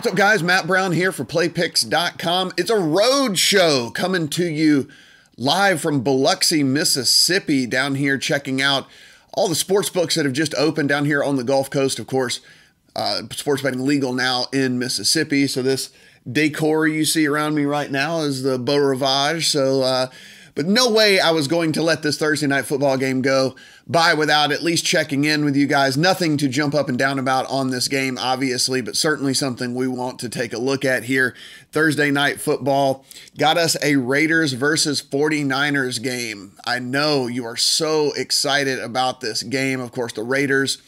What's up, guys? Matt Brown here for PlayPicks.com. It's a road show coming to you live from Biloxi, Mississippi, down here checking out all the sports books that have just opened down here on the Gulf Coast. Of course, sports betting legal now in Mississippi. So this decor you see around me right now is the Beau Rivage. But no way I was going to let this Thursday night football game go by without at least checking in with you guys. Nothing to jump up and down about on this game, obviously, but certainly something we want to take a look at here. Thursday night football got us a Raiders versus 49ers game. I know you are so excited about this game. Of course, the Raiders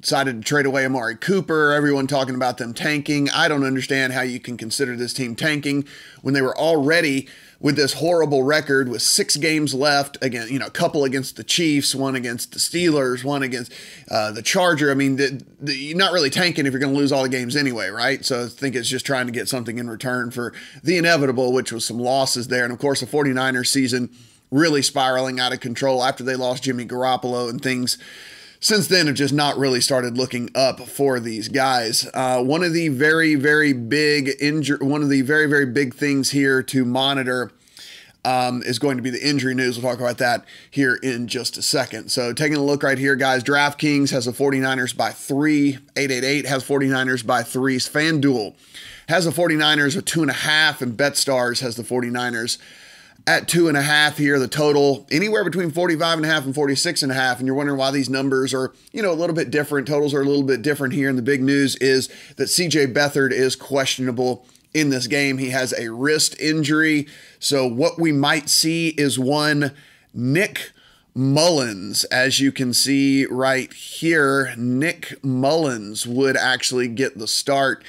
decided to trade away Amari Cooper. Everyone talking about them tanking. I don't understand how you can consider this team tanking when they were already with this horrible record with 6 games left. Again, a couple against the Chiefs, one against the Steelers, one against the Charger. I mean, you're not really tanking if you're going to lose all the games anyway, right? So I think it's just trying to get something in return for the inevitable, which was some losses there. And of course, the 49ers season really spiraling out of control after they lost Jimmy Garoppolo, and things since then have just not really started looking up for these guys. One of the very, very big things here to monitor is going to be the injury news. We'll talk about that here in just a second. So taking a look right here, guys, DraftKings has the 49ers by 3. 888 has 49ers by 3. FanDuel has the 49ers with 2.5, and BetStars has the 49ers at 2.5 here. The total anywhere between 45.5 and 46.5. And you're wondering why these numbers are, a little bit different. Totals are a little bit different here. And the big news is that CJ Beathard is questionable in this game. He has a wrist injury. So what we might see is one Nick Mullins. As you can see right here, Nick Mullins would actually get the start.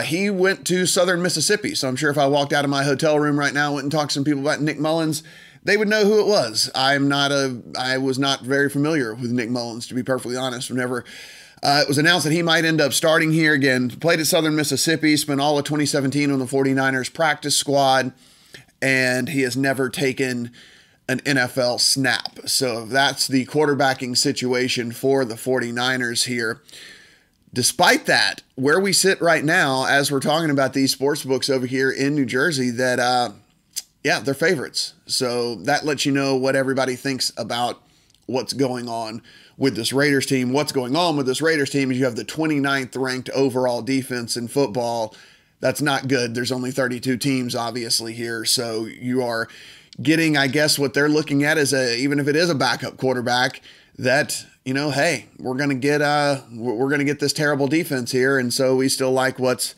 He went to Southern Mississippi, so I'm sure if I walked out of my hotel room right now, went and talked to some people about Nick Mullins, they would know who it was. I was not very familiar with Nick Mullins, to be perfectly honest. Whenever it was announced that he might end up starting here again, played at Southern Mississippi, spent all of 2017 on the 49ers practice squad, and he has never taken an NFL snap. So that's the quarterbacking situation for the 49ers here. Despite that, where we sit right now, as we're talking about these sports books over here in New Jersey, that, they're favorites. So that lets you know what everybody thinks about what's going on with this Raiders team. What's going on with this Raiders team is you have the 29th ranked overall defense in football. That's not good. There's only 32 teams, obviously, here. So you are getting, I guess, what they're looking at is even if it is a backup quarterback, that, hey, we're going to get this terrible defense here. And so we still like what's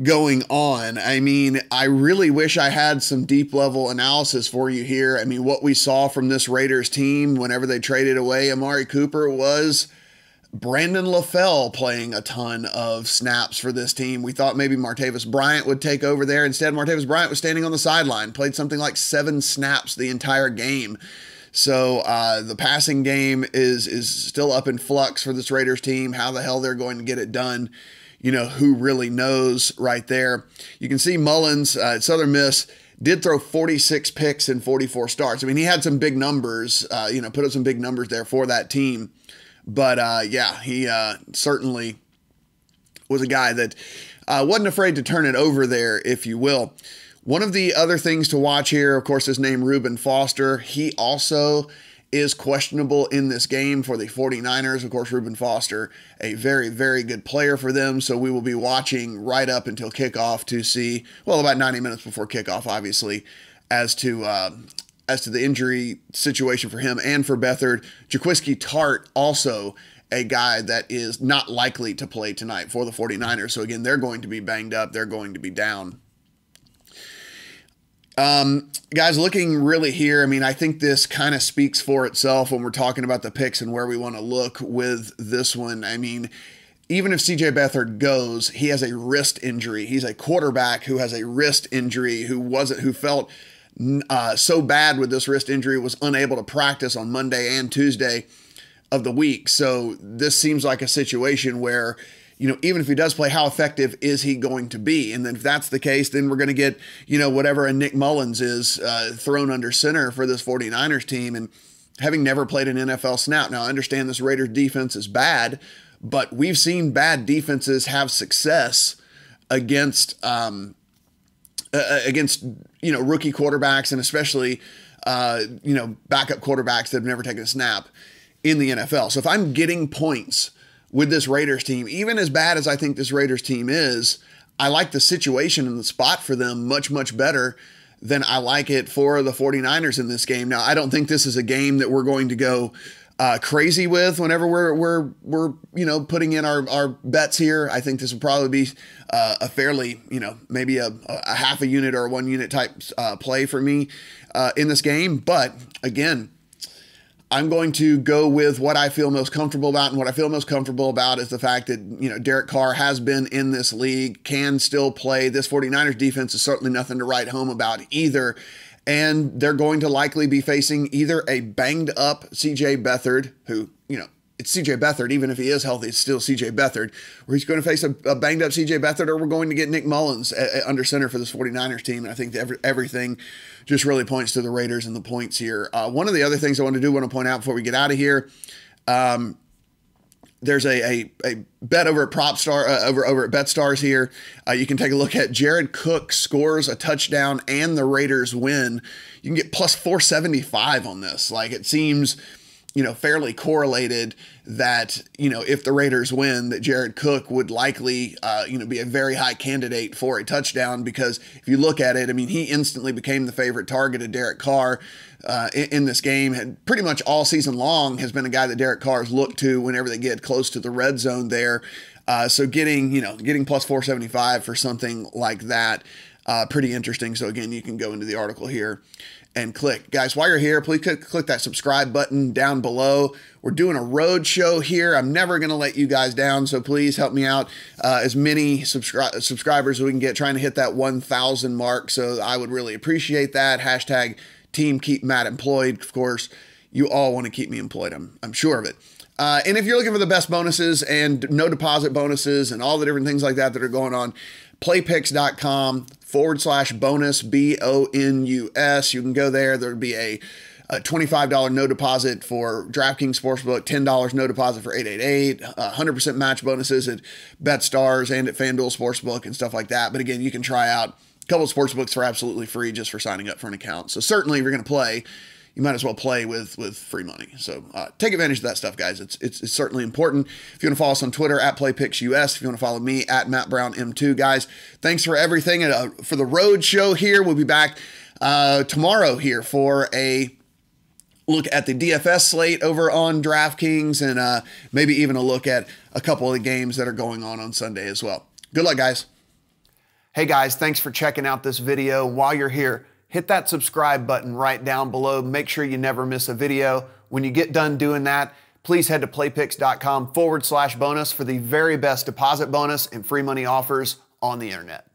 going on. I mean, I really wish I had some deep level analysis for you here. I mean, what we saw from this Raiders team whenever they traded away Amari Cooper was Brandon LaFell playing a ton of snaps for this team. We thought maybe Martavis Bryant would take over there. Instead, Martavis Bryant was standing on the sideline, played something like 7 snaps the entire game. So the passing game is still up in flux for this Raiders team. How the hell they're going to get it done, who really knows right there. You can see Mullins at Southern Miss did throw 46 picks in 44 starts. I mean, he had some big numbers, put up some big numbers there for that team. But he certainly was a guy that wasn't afraid to turn it over there, if you will. One of the other things to watch here, of course, is named Reuben Foster. He also is questionable in this game for the 49ers. Of course, Reuben Foster, a very, very good player for them. So we will be watching right up until kickoff to see, well, about 90 minutes before kickoff, obviously, as to the injury situation for him and for Beathard. Jaquiski Tart, also a guy that is not likely to play tonight for the 49ers. So again, they're going to be banged up. They're going to be down. Guys, looking really here, I mean, I think this kind of speaks for itself when we're talking about the picks and where we want to look with this one. I mean, even if CJ Beathard goes, he has a wrist injury. He's a quarterback who has a wrist injury, who felt so bad with this wrist injury, was unable to practice on Monday and Tuesday of the week. So this seems like a situation where, even if he does play, how effective is he going to be? And then if that's the case, then we're going to get, whatever a Nick Mullins is thrown under center for this 49ers team. And having never played an NFL snap. Now, I understand this Raiders defense is bad, but we've seen bad defenses have success against rookie quarterbacks, and especially backup quarterbacks that have never taken a snap in the NFL. So if I'm getting points with this Raiders team, even as bad as I think this Raiders team is, I like the situation and the spot for them much, much better than I like it for the 49ers in this game. Now, I don't think this is a game that we're going to go crazy with whenever we're putting in our bets here. I think this will probably be a fairly, maybe a half a unit or a 1 unit type play for me in this game. But again, I'm going to go with what I feel most comfortable about, and what I feel most comfortable about is the fact that, Derek Carr has been in this league, can still play. This 49ers defense is certainly nothing to write home about either. And they're going to likely be facing either a banged up CJ Beathard, who, it's CJ Beathard, even if he is healthy, it's still CJ Beathard, or he's going to face a banged up CJ Beathard, or we're going to get Nick Mullins under center for this 49ers team. And I think everything just really points to the Raiders and the points here. One of the other things I want to point out before we get out of here, there's a bet over at over at BetStars here. You can take a look at Jared Cook scores a touchdown and the Raiders win. You can get plus 475 on this. Like, it seems, fairly correlated that, if the Raiders win, that Jared Cook would likely, be a very high candidate for a touchdown, because if you look at it, he instantly became the favorite target of Derek Carr in this game. And pretty much all season long has been a guy that Derek Carr has looked to whenever they get close to the red zone there. So getting plus 475 for something like that, pretty interesting. So again, you can go into the article here and click. Guys, while you're here, please click that subscribe button down below. We're doing a road show here. I'm never going to let you guys down, so please help me out. As many subscribers as we can get, trying to hit that 1,000 mark. So I would really appreciate that. Hashtag team keep Matt employed. Of course, you all want to keep me employed. I'm sure of it. And if you're looking for the best bonuses and no deposit bonuses and all the different things like that are going on, playpicks.com/bonus, BONUS. You can go there. There'll be a $25 no deposit for DraftKings Sportsbook, $10 no deposit for 888, 100% match bonuses at BetStars and at FanDuel Sportsbook and stuff like that. But again, you can try out a couple of sportsbooks for absolutely free just for signing up for an account. So certainly if you're going to play, you might as well play with free money. So take advantage of that stuff, guys. It's certainly important. If you want to follow us on Twitter at PlayPicksUS, if you want to follow me at MattBrownM2, guys, thanks for everything. And for the road show here, we'll be back tomorrow here for a look at the DFS slate over on DraftKings, and maybe even a look at a couple of the games that are going on Sunday as well. Good luck, guys. Hey, guys, thanks for checking out this video. While you're here, hit that subscribe button right down below. Make sure you never miss a video. When you get done doing that, please head to playpicks.com/bonus for the very best deposit bonus and free money offers on the internet.